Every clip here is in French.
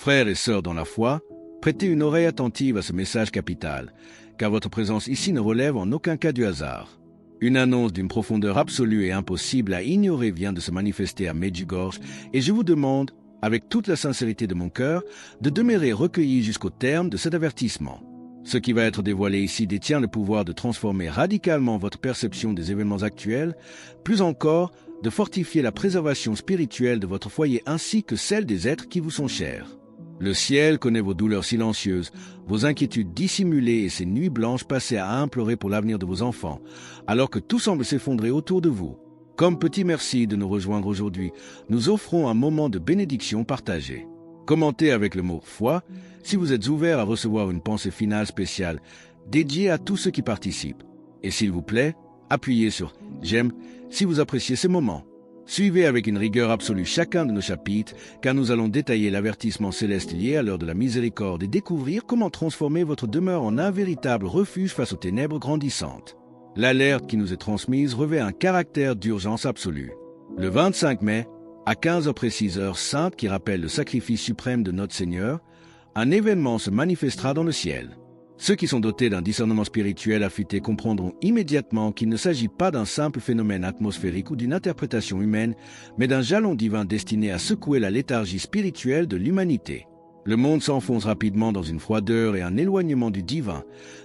Frères et sœurs dans la foi, prêtez une oreille attentive à ce message capital, car votre présence ici ne relève en aucun cas du hasard. Une annonce d'une profondeur absolue et impossible à ignorer vient de se manifester à Medjugorje, et je vous demande, avec toute la sincérité de mon cœur, de demeurer recueillis jusqu'au terme de cet avertissement. Ce qui va être dévoilé ici détient le pouvoir de transformer radicalement votre perception des événements actuels, plus encore, de fortifier la préservation spirituelle de votre foyer ainsi que celle des êtres qui vous sont chers. Le ciel connaît vos douleurs silencieuses, vos inquiétudes dissimulées et ces nuits blanches passées à implorer pour l'avenir de vos enfants, alors que tout semble s'effondrer autour de vous. Comme petit merci de nous rejoindre aujourd'hui, nous offrons un moment de bénédiction partagée. Commentez avec le mot « foi » si vous êtes ouvert à recevoir une pensée finale spéciale dédiée à tous ceux qui participent. Et s'il vous plaît, appuyez sur « j'aime » si vous appréciez ces moments. Suivez avec une rigueur absolue chacun de nos chapitres, car nous allons détailler l'avertissement céleste lié à l'heure de la miséricorde et découvrir comment transformer votre demeure en un véritable refuge face aux ténèbres grandissantes. L'alerte qui nous est transmise revêt un caractère d'urgence absolue. Le 25 mai, à 15h précise heure sainte qui rappelle le sacrifice suprême de notre Seigneur, un événement se manifestera dans le ciel. Ceux qui sont dotés d'un discernement spirituel affûté comprendront immédiatement qu'il ne s'agit pas d'un simple phénomène atmosphérique ou d'une interprétation humaine, mais d'un jalon divin destiné à secouer la léthargie spirituelle de l'humanité. Le monde s'enfonce rapidement dans une froideur et un éloignement du divin,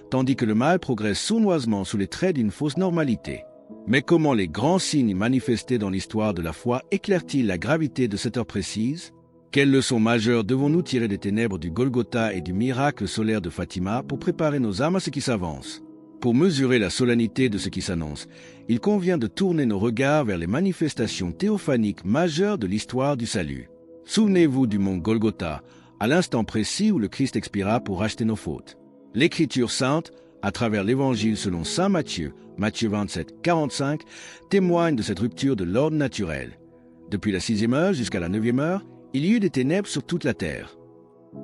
tandis que le mal progresse sournoisement sous les traits d'une fausse normalité. Mais comment les grands signes manifestés dans l'histoire de la foi éclairent-ils la gravité de cette heure précise ? Quelles leçons majeures devons-nous tirer des ténèbres du Golgotha et du miracle solaire de Fatima pour préparer nos âmes à ce qui s'avance ? Pour mesurer la solennité de ce qui s'annonce, il convient de tourner nos regards vers les manifestations théophaniques majeures de l'histoire du salut. Souvenez-vous du mont Golgotha, à l'instant précis où le Christ expira pour racheter nos fautes. L'Écriture sainte, à travers l'Évangile selon saint Matthieu, Matthieu 27, 45, témoigne de cette rupture de l'ordre naturel. Depuis la 6e heure jusqu'à la 9e heure, il y eut des ténèbres sur toute la terre.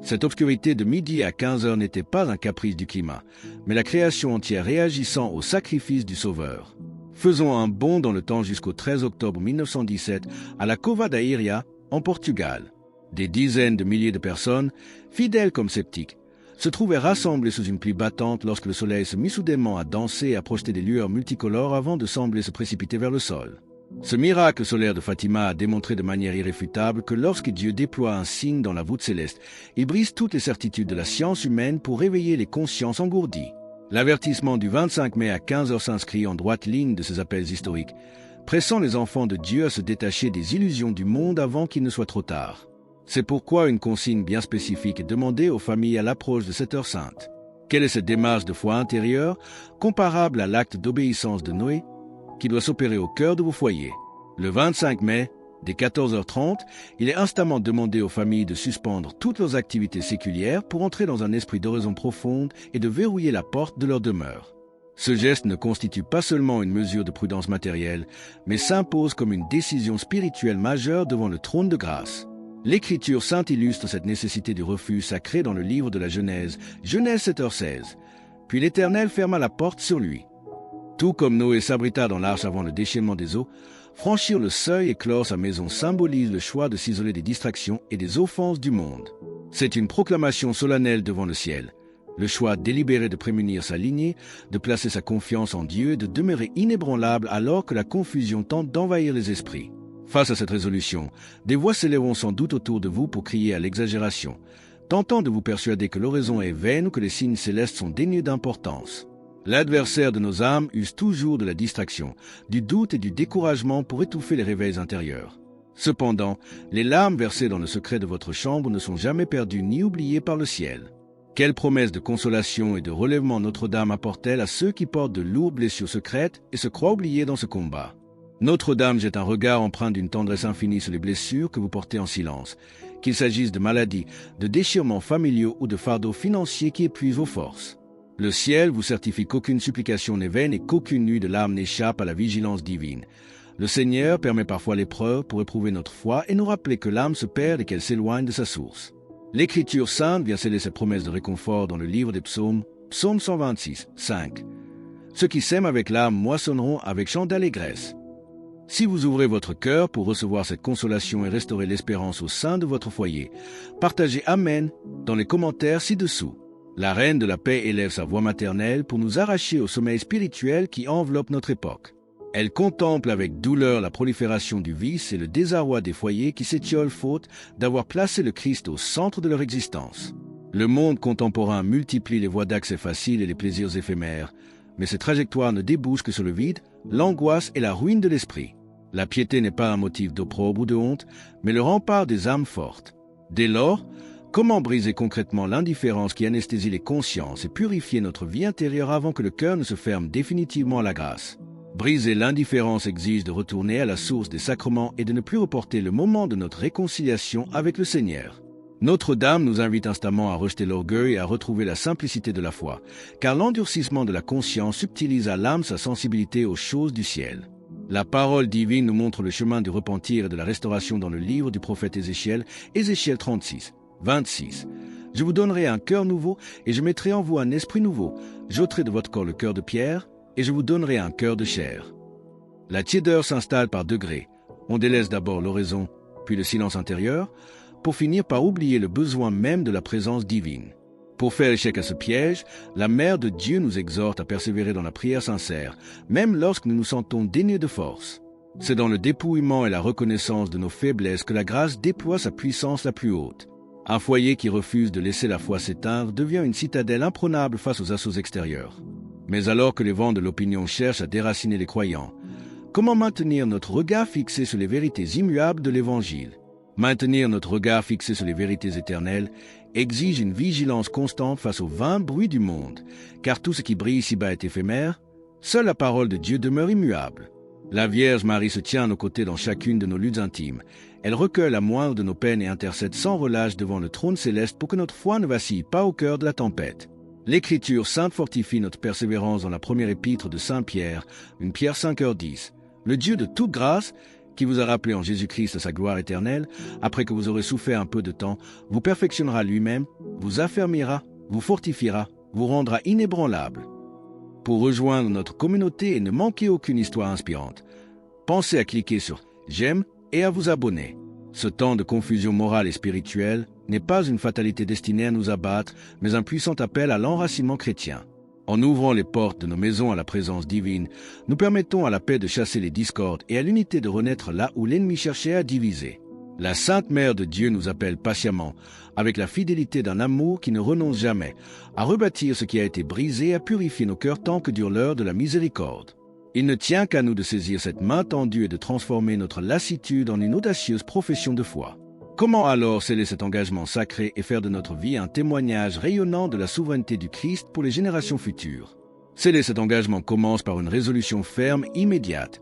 Cette obscurité de midi à 15 heures n'était pas un caprice du climat, mais la création entière réagissant au sacrifice du Sauveur. Faisons un bond dans le temps jusqu'au 13 octobre 1917 à la Cova da Iria, en Portugal. Des dizaines de milliers de personnes, fidèles comme sceptiques, se trouvaient rassemblées sous une pluie battante lorsque le soleil se mit soudainement à danser et à projeter des lueurs multicolores avant de sembler se précipiter vers le sol. Ce miracle solaire de Fatima a démontré de manière irréfutable que lorsque Dieu déploie un signe dans la voûte céleste, il brise toutes les certitudes de la science humaine pour réveiller les consciences engourdies. L'avertissement du 25 mai à 15 heures s'inscrit en droite ligne de ces appels historiques, pressant les enfants de Dieu à se détacher des illusions du monde avant qu'il ne soit trop tard. C'est pourquoi une consigne bien spécifique est demandée aux familles à l'approche de cette heure sainte. Quelle est cette démarche de foi intérieure, comparable à l'acte d'obéissance de Noé, qui doit s'opérer au cœur de vos foyers? Le 25 mai, dès 14h30, il est instamment demandé aux familles de suspendre toutes leurs activités séculières pour entrer dans un esprit d'oraison profonde et de verrouiller la porte de leur demeure. Ce geste ne constitue pas seulement une mesure de prudence matérielle, mais s'impose comme une décision spirituelle majeure devant le trône de grâce. L'Écriture sainte illustre cette nécessité du refuge sacré dans le livre de la Genèse, Genèse 7h16. Puis l'Éternel ferma la porte sur lui. Tout comme Noé s'abrita dans l'arche avant le déchaînement des eaux, franchir le seuil et clore sa maison symbolise le choix de s'isoler des distractions et des offenses du monde. C'est une proclamation solennelle devant le ciel. Le choix délibéré de prémunir sa lignée, de placer sa confiance en Dieu et de demeurer inébranlable alors que la confusion tente d'envahir les esprits. Face à cette résolution, des voix s'élèveront sans doute autour de vous pour crier à l'exagération, tentant de vous persuader que l'oraison est vaine ou que les signes célestes sont dénués d'importance. L'adversaire de nos âmes use toujours de la distraction, du doute et du découragement pour étouffer les réveils intérieurs. Cependant, les larmes versées dans le secret de votre chambre ne sont jamais perdues ni oubliées par le ciel. Quelle promesse de consolation et de relèvement Notre-Dame apporte-t-elle à ceux qui portent de lourdes blessures secrètes et se croient oubliés dans ce combat? Notre-Dame jette un regard empreint d'une tendresse infinie sur les blessures que vous portez en silence, qu'il s'agisse de maladies, de déchirements familiaux ou de fardeaux financiers qui épuisent vos forces. Le ciel vous certifie qu'aucune supplication n'est vaine et qu'aucune nuit de larmes n'échappe à la vigilance divine. Le Seigneur permet parfois l'épreuve pour éprouver notre foi et nous rappeler que l'âme se perd et qu'elle s'éloigne de sa source. L'Écriture sainte vient sceller cette promesse de réconfort dans le livre des psaumes, psaume 126, 5. Ceux qui sèment avec l'âme moissonneront avec chant d'allégresse. Si vous ouvrez votre cœur pour recevoir cette consolation et restaurer l'espérance au sein de votre foyer, partagez Amen dans les commentaires ci-dessous. La Reine de la Paix élève sa voix maternelle pour nous arracher au sommeil spirituel qui enveloppe notre époque. Elle contemple avec douleur la prolifération du vice et le désarroi des foyers qui s'étiolent faute d'avoir placé le Christ au centre de leur existence. Le monde contemporain multiplie les voies d'accès faciles et les plaisirs éphémères, mais ces trajectoires ne débouchent que sur le vide, l'angoisse et la ruine de l'esprit. La piété n'est pas un motif d'opprobre ou de honte, mais le rempart des âmes fortes. Dès lors, comment briser concrètement l'indifférence qui anesthésie les consciences et purifier notre vie intérieure avant que le cœur ne se ferme définitivement à la grâce? Briser l'indifférence exige de retourner à la source des sacrements et de ne plus reporter le moment de notre réconciliation avec le Seigneur. Notre-Dame nous invite instamment à rejeter l'orgueil et à retrouver la simplicité de la foi, car l'endurcissement de la conscience subtilise à l'âme sa sensibilité aux choses du ciel. La parole divine nous montre le chemin du repentir et de la restauration dans le livre du prophète Ézéchiel, Ézéchiel 36, 26. « Je vous donnerai un cœur nouveau et je mettrai en vous un esprit nouveau. J'ôterai de votre corps le cœur de pierre et je vous donnerai un cœur de chair. » La tiédeur s'installe par degrés. On délaisse d'abord l'oraison, puis le silence intérieur, pour finir par oublier le besoin même de la présence divine. Pour faire échec à ce piège, la Mère de Dieu nous exhorte à persévérer dans la prière sincère, même lorsque nous nous sentons dénués de force. C'est dans le dépouillement et la reconnaissance de nos faiblesses que la grâce déploie sa puissance la plus haute. Un foyer qui refuse de laisser la foi s'éteindre devient une citadelle imprenable face aux assauts extérieurs. Mais alors que les vents de l'opinion cherchent à déraciner les croyants, comment maintenir notre regard fixé sur les vérités immuables de l'Évangile? Maintenir notre regard fixé sur les vérités éternelles exige une vigilance constante face aux vains bruits du monde, car tout ce qui brille ici-bas est éphémère, seule la parole de Dieu demeure immuable. La Vierge Marie se tient à nos côtés dans chacune de nos luttes intimes. Elle recueille la moindre de nos peines et intercède sans relâche devant le trône céleste pour que notre foi ne vacille pas au cœur de la tempête. L'Écriture sainte fortifie notre persévérance dans la première épître de Saint Pierre, 1 Pierre 5h10. Le Dieu de toute grâce, qui vous a rappelé en Jésus-Christ à sa gloire éternelle, après que vous aurez souffert un peu de temps, vous perfectionnera lui-même, vous affermira, vous fortifiera, vous rendra inébranlable. Pour rejoindre notre communauté et ne manquer aucune histoire inspirante, pensez à cliquer sur « J'aime » et à vous abonner. Ce temps de confusion morale et spirituelle n'est pas une fatalité destinée à nous abattre, mais un puissant appel à l'enracinement chrétien. En ouvrant les portes de nos maisons à la présence divine, nous permettons à la paix de chasser les discordes et à l'unité de renaître là où l'ennemi cherchait à diviser. La Sainte Mère de Dieu nous appelle patiemment, avec la fidélité d'un amour qui ne renonce jamais, à rebâtir ce qui a été brisé et à purifier nos cœurs tant que dure l'heure de la miséricorde. Il ne tient qu'à nous de saisir cette main tendue et de transformer notre lassitude en une audacieuse profession de foi. Comment alors sceller cet engagement sacré et faire de notre vie un témoignage rayonnant de la souveraineté du Christ pour les générations futures? Sceller cet engagement commence par une résolution ferme, immédiate,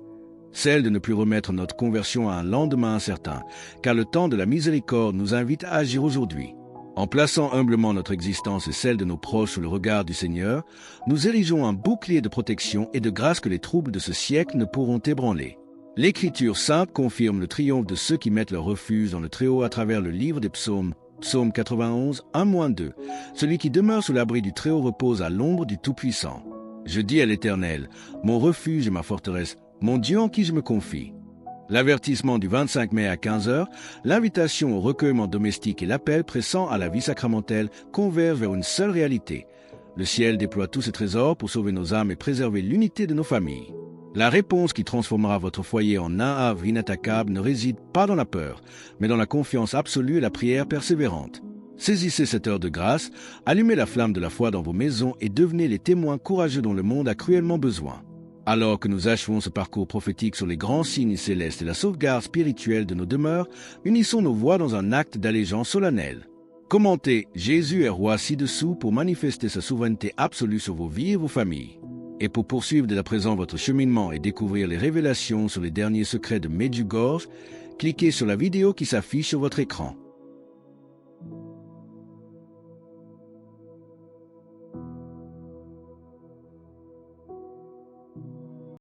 celle de ne plus remettre notre conversion à un lendemain incertain, car le temps de la miséricorde nous invite à agir aujourd'hui. En plaçant humblement notre existence et celle de nos proches sous le regard du Seigneur, nous érigeons un bouclier de protection et de grâce que les troubles de ce siècle ne pourront ébranler. L'Écriture sainte confirme le triomphe de ceux qui mettent leur refuge dans le Très-Haut à travers le livre des psaumes, psaume 91, 1-2. Celui qui demeure sous l'abri du Très-Haut repose à l'ombre du Tout-Puissant. Je dis à l'Éternel, mon refuge et ma forteresse, mon Dieu en qui je me confie. L'avertissement du 25 mai à 15h, l'invitation au recueillement domestique et l'appel pressant à la vie sacramentelle convergent vers une seule réalité. Le ciel déploie tous ses trésors pour sauver nos âmes et préserver l'unité de nos familles. La réponse qui transformera votre foyer en un havre inattaquable ne réside pas dans la peur, mais dans la confiance absolue et la prière persévérante. Saisissez cette heure de grâce, allumez la flamme de la foi dans vos maisons et devenez les témoins courageux dont le monde a cruellement besoin. Alors que nous achevons ce parcours prophétique sur les grands signes célestes et la sauvegarde spirituelle de nos demeures, unissons nos voix dans un acte d'allégeance solennelle. Commentez « Jésus est roi » ci-dessous pour manifester sa souveraineté absolue sur vos vies et vos familles. Et pour poursuivre dès à présent votre cheminement et découvrir les révélations sur les derniers secrets de Medjugorje, cliquez sur la vidéo qui s'affiche sur votre écran.